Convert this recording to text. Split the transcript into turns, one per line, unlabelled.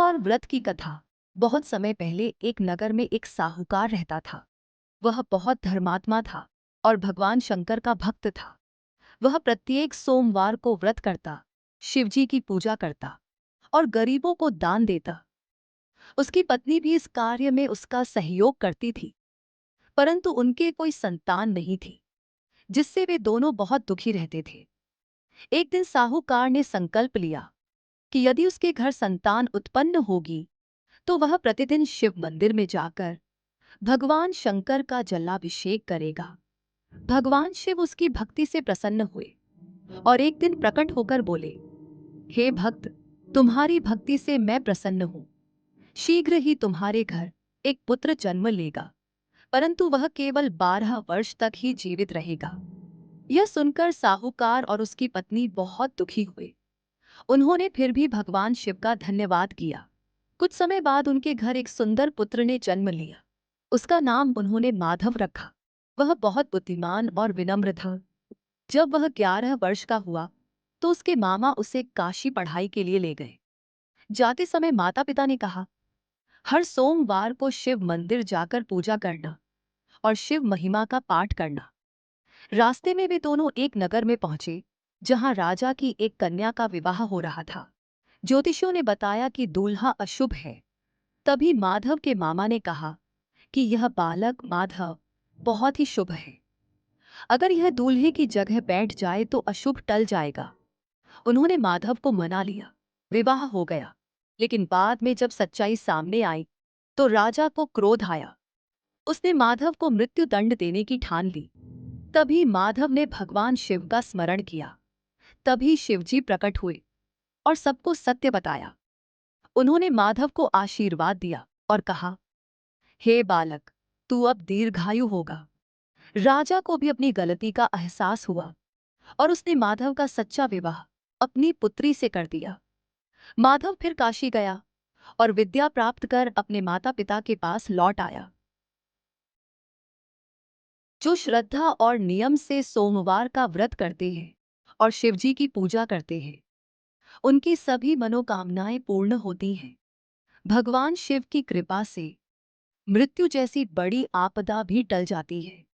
सोमवार व्रत की कथा। बहुत समय पहले एक नगर में एक साहूकार रहता था। वह बहुत धर्मात्मा था और भगवान शंकर का भक्त था। वह प्रत्येक सोमवार को व्रत करता, शिवजी की पूजा करता और गरीबों को दान देता। उसकी पत्नी भी इस कार्य में उसका सहयोग करती थी, परंतु उनके कोई संतान नहीं थी, जिससे वे दोनों बहुत दुखी रहते थे। एक दिन साहूकार ने संकल्प लिया कि यदि उसके घर संतान उत्पन्न होगी तो वह प्रतिदिन शिव मंदिर में जाकर भगवान शंकर का जलाभिषेक करेगा। भगवान शिव उसकी भक्ति से प्रसन्न हुए और एक दिन प्रकट होकर बोले, हे भक्त, तुम्हारी भक्ति से मैं प्रसन्न हूँ। शीघ्र ही तुम्हारे घर एक पुत्र जन्म लेगा, परंतु वह केवल 12 वर्ष तक ही जीवित रहेगा। यह सुनकर साहूकार और उसकी पत्नी बहुत दुखी हुए। उन्होंने फिर भी भगवान शिव का धन्यवाद किया। कुछ समय बाद उनके घर एक सुंदर पुत्र ने जन्म लिया। उसका नाम उन्होंने माधव रखा। वह बहुत बुद्धिमान और विनम्र था। जब वह 11 वर्ष का हुआ तो उसके मामा उसे काशी पढ़ाई के लिए ले गए। जाते समय माता पिता ने कहा, हर सोमवार को शिव मंदिर जाकर पूजा करना और शिव महिमा का पाठ करना। रास्ते में वे दोनों एक नगर में पहुंचे, जहां राजा की एक कन्या का विवाह हो रहा था। ज्योतिषियों ने बताया कि दूल्हा अशुभ है। तभी माधव के मामा ने कहा कि यह बालक माधव बहुत ही शुभ है। अगर यह दूल्हे की जगह बैठ जाए तो अशुभ टल जाएगा। उन्होंने माधव को मना लिया। विवाह हो गया, लेकिन बाद में जब सच्चाई सामने आई तो राजा को क्रोध आया। उसने माधव को मृत्यु दंड देने की ठान ली। तभी माधव ने भगवान शिव का स्मरण किया। तभी शिवजी प्रकट हुए और सबको सत्य बताया। उन्होंने माधव को आशीर्वाद दिया और कहा, हे बालक, तू अब दीर्घायु होगा। राजा को भी अपनी गलती का एहसास हुआ और उसने माधव का सच्चा विवाह अपनी पुत्री से कर दिया। माधव फिर काशी गया और विद्या प्राप्त कर अपने माता पिता के पास लौट आया। जो श्रद्धा और नियम से सोमवार का व्रत करते हैं और शिवजी की पूजा करते हैं, उनकी सभी मनोकामनाएं पूर्ण होती हैं। भगवान शिव की कृपा से मृत्यु जैसी बड़ी आपदा भी टल जाती है।